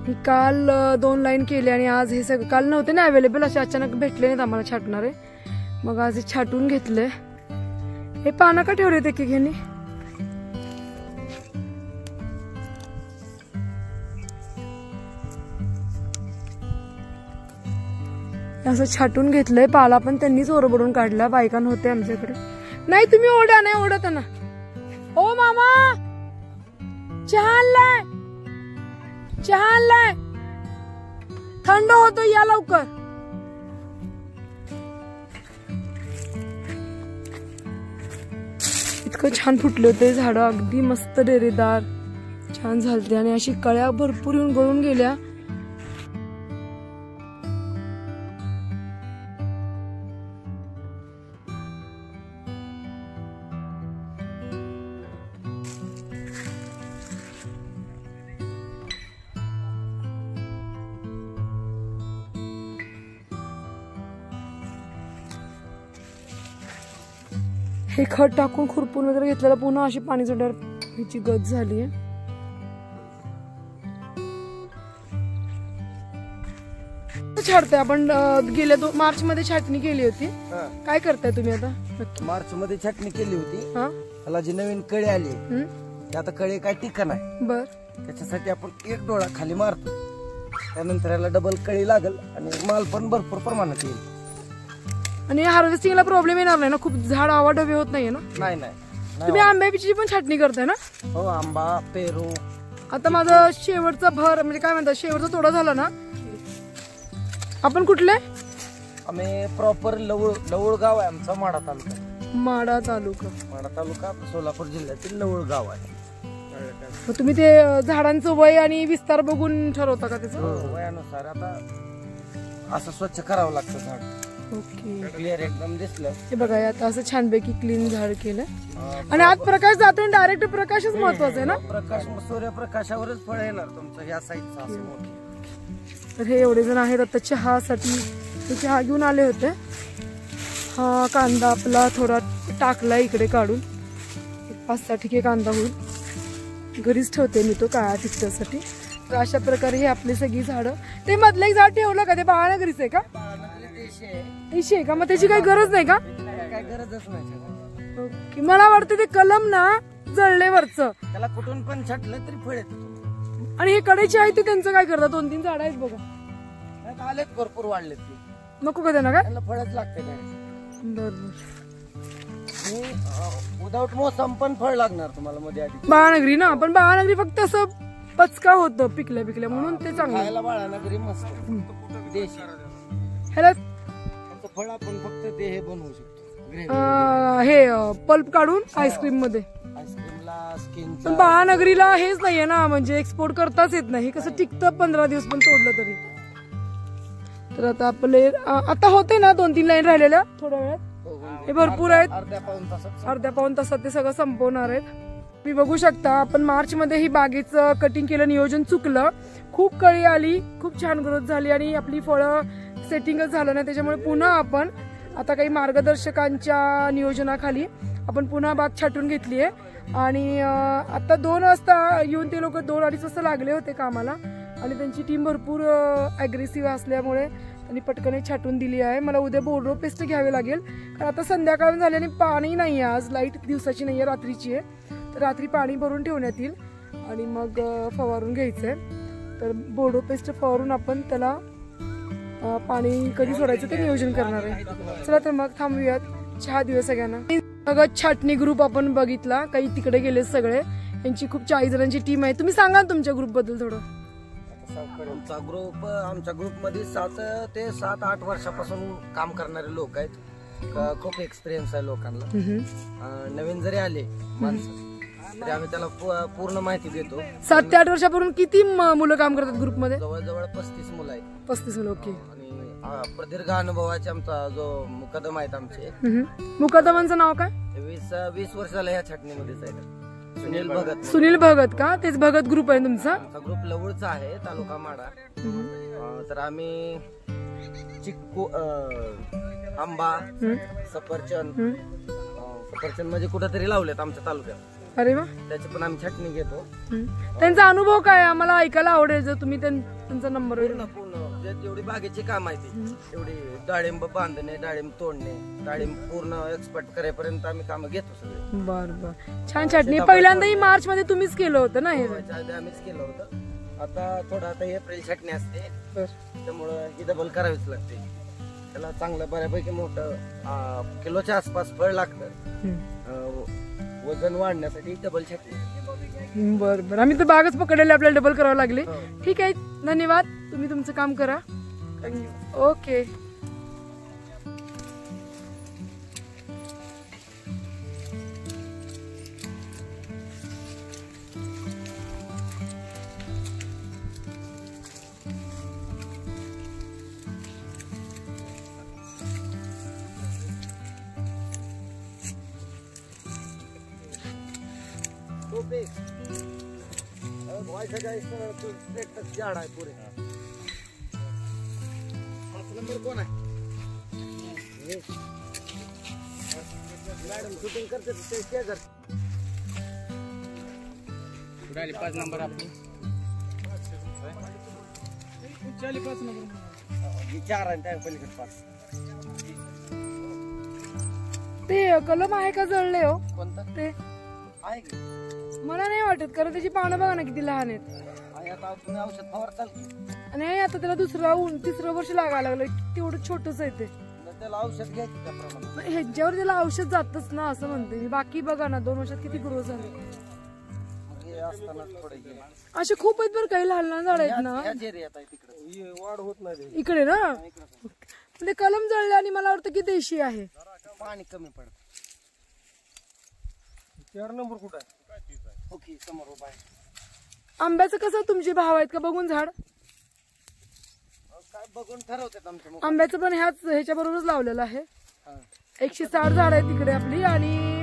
मी काल 2 लाईन केले आणि आज हे सगळं काल नव्हते ना अवेलेबल, असे अचानक भेटले नाहीत आम्हाला छाटणारे, मग आज हे छाटून घेतले. हे पानं का ठेवले ते की घेणी असं छाटून घेतलंय. पाला पण त्यांनीच ओरबडून काढला, बायकां होते आमच्याकडे. नाही तुम्ही ओढा, नाही ओढत ना. ओ मामा चहा आणलाय, चहा आणलाय, थंड होतो, या लवकर. इतकं छान फुटले होते झाड, अगदी मस्त डेरेदार छान झालते आणि अशी कळ्या भरपूर येऊन गळून गेल्या. हे खत टाकून खुरपून वगैरे घेतलेलं, पुन्हा अशी पाणी सोडल्यावर ह्याची गत झाली. छाटतोय आपण. गेल्या मार्च मध्ये छाटणी केली होती. काय करताय तुम्ही आता? मार्च मध्ये छाटणी केली होती. त्याला जी नवीन कळे आली ते आता कळे काय टिका नाही. बर, त्याच्यासाठी आपण एक डोळा खाली मारतो, त्यानंतर याला डबल कळी लागल आणि माल पण भरपूर प्रमाणात येईल. आणि हार्वेस्टिंगला प्रॉब्लेम येणार नाही ना? खूप झाड आवाडवे होत नाहीये ना? नाही नाही. तुम्ही आंब्याची पण छाटणी करताय ना? हो, आंबा, पेरू. आता माझा शेवटचा भर म्हणजे काय म्हणतात, शेवटचा तोडा झाला ना. आपण कुठले? आम्ही प्रॉपर लवळ गाव आहे आमचा, माडा तालुका. माडा तालुका. माडा तालुका सोलापूर जिल्ह्यातील लवळ गाव आहे. तुम्ही ते झाडांचं वय आणि विस्तार बघून ठरवता का त्याचं? वयानुसार आता असं स्वच्छ करावं लागतं झाड. ओके, क्लिअर एकदम दिसलं. हे बघा, आता असं छानपैकी क्लीन झाड केलं आणि आत प्रकाश जातो, डायरेक्ट प्रकाशच महत्वाचा आहे ना? प्रकाश, सूर्यप्रकाशावरच फळ येणार तुमचं ह्या साईडचा. तर हे एवढे जण आहेत आता चहासाठी, ते चहा घेऊन आले होते. हा कांदा आपला थोडा टाकला इकडे काढून, 5-6 ठिके कांदा होईल. घरीच ठेवते मी तो काळा तिखटासाठी. तर अशा प्रकारे हे आपली सगळी झाडं. ते मधलं एक झाड ठेवलं का? ते बाळानगरीच आहे का? देशी आहे का? मग त्याची काही गरज नाही का? काय गरजच नाही. ओके, मला वाटतं ते कलम ना जळले वरचं, त्याला कुठून पण छाटलं तरी फळ येत. आणि हे कडेचे आहे ते त्यांचं काय करतात? 2-3 झाड आहेत बघा, आलेत, भरपूर वाढलेत. नको का त्यांना? काय त्यांना फळच लागते. बरोबर, विदाउट मोसम पण फळ लागणार तुम्हाला मध्ये आधी. बाळानगरी ना, पण बाळानगरी फक्त असं पचका होतं पिकल्या म्हणून ते चांगलं. खायला बाळानगरी मस्त देशी. ह्याला फळ आपण फक्त ते हे बनवू शकतो, हे पल्प काढून आईस्क्रीम मध्ये. आईस्क्रीमला स्किन. पण बाळानगरीला हेच नाहीये ना, म्हणजे एक्सपोर्ट करताच येत नाही. कसं टिकतं 15 दिवस पण तोडलं तरी. तर आता आपले आता होते ना 2-3 लाईन राहिलेल्या थोड्या वेळात. हे भरपूर आहेत, अर्ध्या पाऊण तासात ते सगळं संपवणार आहेत. तुम्ही बघू शकता, आपण मार्च मध्ये ही बागेचं कटिंग केलं, नियोजन चुकलं. खूप कळी आली, खूप छान ग्रोथ झाली आणि आपली फळं सेटिंगच झालं नाही. त्याच्यामुळे पुन्हा आपण आता काही मार्गदर्शकांच्या नियोजनाखाली आपण पुन्हा बाग छाटून घेतली आहे. आणि आता 2 वाजता येऊन ते लोक 2-2:30 वाजता लागले होते कामाला आणि त्यांची टीम भरपूर अग्रेसिव्ह असल्यामुळे त्यांनी पटकन छाटून दिली आहे. मला उद्या बोर्डो पेस्ट घ्यावे लागेल, कारण आता संध्याकाळ झाली आणि पाणी नाही आहे. आज लाईट दिवसाची नाही आहे, रात्रीची आहे. तर रात्री पाणी भरून ठेवण्यात येईल आणि मग फवारून घ्यायचंय. तर बोर्डो पेस्ट फवारून आपण त्याला पाणी कधी सोडायचं ते नियोजन करणार आहे. चला तर मग थांबूयात, चहा देऊया सगळ्यांना. सगळं छाटणी ग्रुप आपण बघितला, काही तिकडे गेले सगळे. यांची खूप 40 जणांची टीम आहे. तुम्ही सांगा तुमच्या ग्रुप बद्दल थोडं. आमच्या ग्रुप मध्ये 7 ते 7-8 वर्षापासून काम करणारे लोक आहेत. खूप एक्सपिरियन्स आहे लोकांना. नवीन जरी आले माणसं तरी आम्ही त्याला पूर्ण माहिती देतो. 7 ते 8 वर्षापासून किती मुलं काम करतात ग्रुप मध्ये? जवळजवळ 35 मुलं आहेत. 35 मुलं. ओके. आणि प्रदीर्घ अनुभवाचे आमचा जो मुकदम आहेत आमचे. मुकदमांचं नाव काय? 20 वर्ष झालं ह्या छाटणीमध्येच आहे. सुनील भगत. सुनील भगत का? तेच भगत ग्रुप आहे तुमचा? ग्रुप लवळचा आहे, तालुका माडा. तर आम्ही चिक्कू, आंबा, सफरचंद म्हणजे कुठेतरी लावलेत आमच्या तालुक्यात. अरे वा. त्याची पण आम्ही छाटणी घेतो. त्यांचा अनुभव काय आम्हाला ऐकायला आवडेल जर तुम्ही त्यांचा नंबर पूर्ण पूर्ण जेवढी बागेची काम आहे ती तेवढी डाळिंब बांधणे, डाळिंब तोडणे, डाळिंब पूर्ण एक्सपर्ट करेपर्यंत आम्ही काम घेतो सगळे. बर बर. छान छाटणी. पहिल्यांदाही मार्च मध्ये तुम्हीच केलं होतं ना हे? आम्हीच केलं होतं. आता थोडं आता एप्रिल छाटणी असते त्यामुळं ही डबल करावीच लागते. त्याला चांगलं बऱ्यापैकी मोठं किलोच्या आसपास फळ लागतं. वजन वाढण्यासाठी डबल छाटणी. बर बर. आम्ही तर बागच पकडलेली, आपल्याला डबल करावं लागले. ठीक आहे, धन्यवाद. तुम्ही तुमचं काम करा. ओके. झाड आहे पुरे. नंबर कोण आहे मॅडम? शूटिंग करते ते शेजार. 5 नंबर आपली 5 नंबर 4 आणि त्या पलीकडे 5. ते कलम आहे का जळले हो? कोणता ते आहे की? मला नाही वाटत, कारण त्याची पानं बघा ना किती लहान आहेत. आता तुम्ही औषध फवारताल की? आणि आता त्याला तिसरं वर्ष लागायला लागलं. तेवढं छोटच आहे ते. त्याला औषध घ्यायचं त्याप्रमाणे. ह्याच्यावर त्याला औषध जातच ना असं म्हणते मी. बाकी बघा ना 2 वर्षात किती ग्रो झाले. असे खूप आहेत बरं, काही लहान लहान झाड आहेत ना. वाढ होत नाही इकडे ना. ते कलम जळले आणि मला वाटतं की देशी आहे. पाणी कमी पडत. 4 नंबर कुठं आहे? ओके, समोर उभा आहे. आंब्याचं कसं तुमचे भाव आहेत का बघून झाड? काय बघून ठरवतात आमच्या. आंब्याचं पण ह्याच्या बरोबरच लावलेलं आहे. 160 झाड आहेत तिकडे आपली. आणि